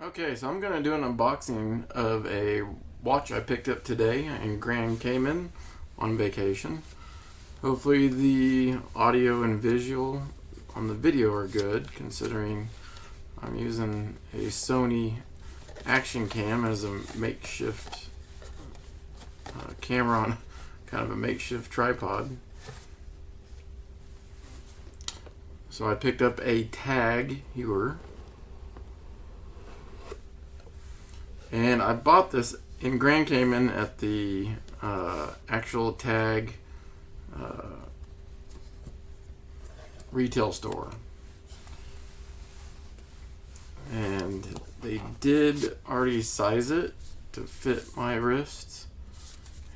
Okay, so I'm going to do an unboxing of a watch I picked up today in Grand Cayman on vacation. Hopefully the audio and visual on the video are good, considering I'm using a Sony action cam as a makeshift camera on kind of a makeshift tripod. So I picked up a Tag Heuer. And I bought this in Grand Cayman at the actual Tag retail store. And they did already size it to fit my wrists.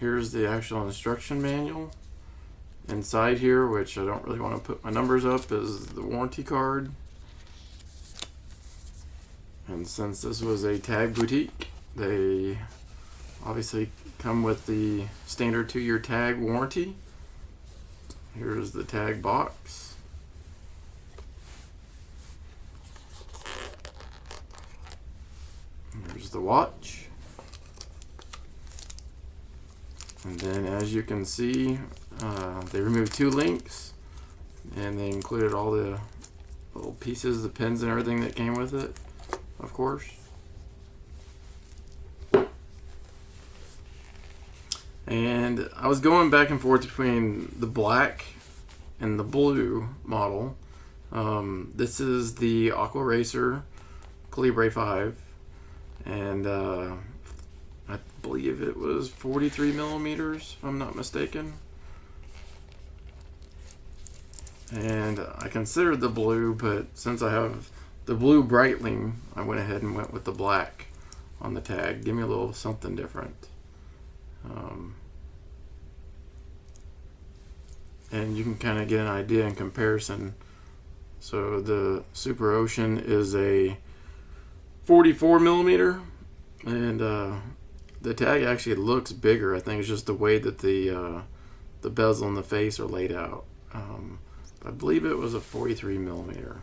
Here's the actual instruction manual. Inside here, which I don't really want to put my numbers up, is the warranty card. And since this was a Tag boutique, they obviously come with the standard 2-year Tag warranty. Here's the Tag box. Here's the watch. And then, as you can see, they removed 2 links, and they included all the little pieces, the pins and everything that came with it, of course. And I was going back and forth between the black and the blue model. This is the AquaRacer Calibre 5, and I believe it was 43 millimeters, if I'm not mistaken. And I considered the blue, but since I have the blue Breitling, I went ahead and went with the black on the Tag. Give me a little something different. And you can kind of get an idea in comparison. So the Super Ocean is a 44 millimeter, and the Tag actually looks bigger. I think it's just the way that the bezel and the face are laid out. I believe it was a 43 millimeter.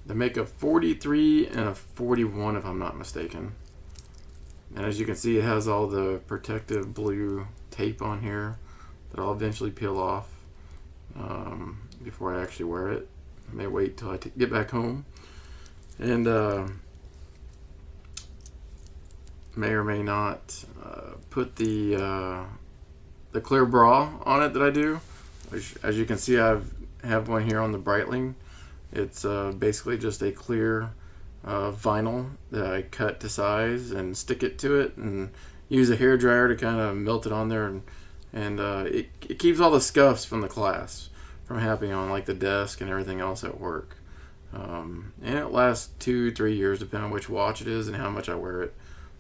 They make a 43 and a 41, if I'm not mistaken. And as you can see, it has all the protective blue tape on here that I'll eventually peel off before I actually wear it. I may wait till I get back home. And may or may not put the clear bra on it that I do. Which, as you can see, I have one here on the Breitling. It's basically just a clear vinyl that I cut to size and stick it to it, and use a hair dryer to kind of melt it on there, and it keeps all the scuffs from the class from happening on like the desk and everything else at work. And it lasts 2-3 years depending on which watch it is and how much I wear it.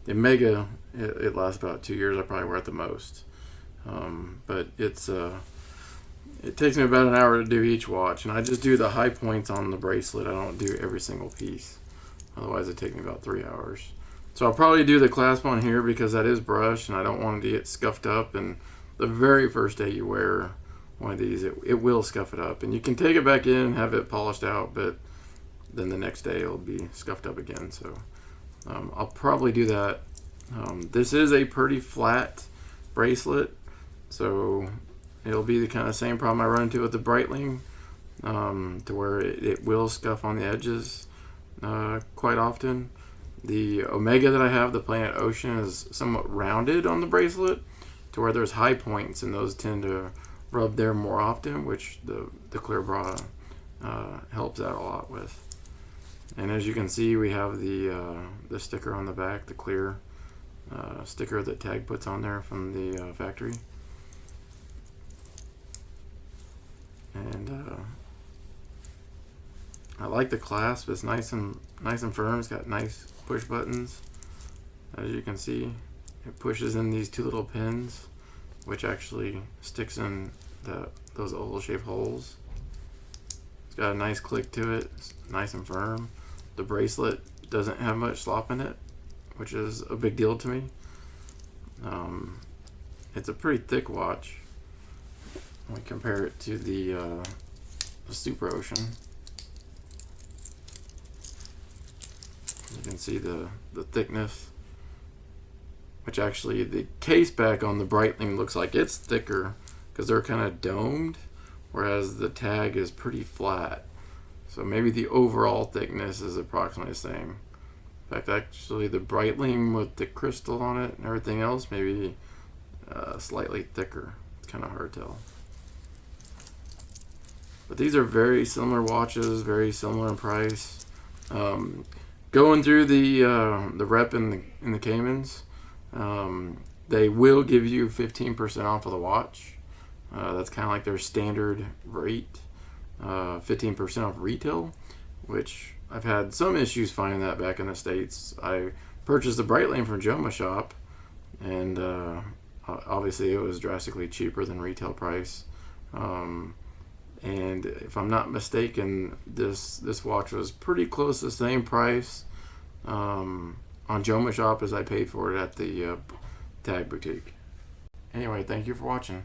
The Omega, it lasts about 2 years. I probably wear it the most, but it takes me about an hour to do each watch, and I just do the high points on the bracelet. I don't do every single piece. Otherwise, it'd take me about 3 hours. So I'll probably do the clasp on here because that is brushed, and I don't want it to get scuffed up. And the very first day you wear one of these, it will scuff it up. And you can take it back in and have it polished out, but then the next day it'll be scuffed up again. So I'll probably do that. This is a pretty flat bracelet, so it'll be the kind of same problem I run into with the Breitling, to where it will scuff on the edges quite often. The Omega that I have, the Planet Ocean, is somewhat rounded on the bracelet, to where there's high points, and those tend to rub there more often, which the clear bra helps out a lot with. And as you can see, we have the sticker on the back, the clear sticker that Tag puts on there from the factory. And I like the clasp. It's nice and firm. It's got nice push buttons. As you can see, it pushes in these 2 little pins, which actually sticks in those oval shaped holes. It's got a nice click to it. It's nice and firm. The bracelet doesn't have much slop in it, which is a big deal to me. It's a pretty thick watch when we compare it to the Super Ocean. can see the thickness, which actually the case back on the Breitling looks like it's thicker because they're kind of domed, whereas the tag is pretty flat. So maybe the overall thickness is approximately the same. In fact, actually the Breitling with the crystal on it and everything else maybe slightly thicker. It's kind of hard to tell. But these are very similar watches, very similar in price. Going through the rep in the Caymans, they will give you 15% off of the watch. That's kind of like their standard rate, 15% off retail, which I've had some issues finding that back in the States. I purchased the Breitling from Joma Shop, and obviously it was drastically cheaper than retail price. And if I'm not mistaken, this watch was pretty close to the same price on Joma Shop as I paid for it at the Tag Boutique. Anyway, thank you for watching.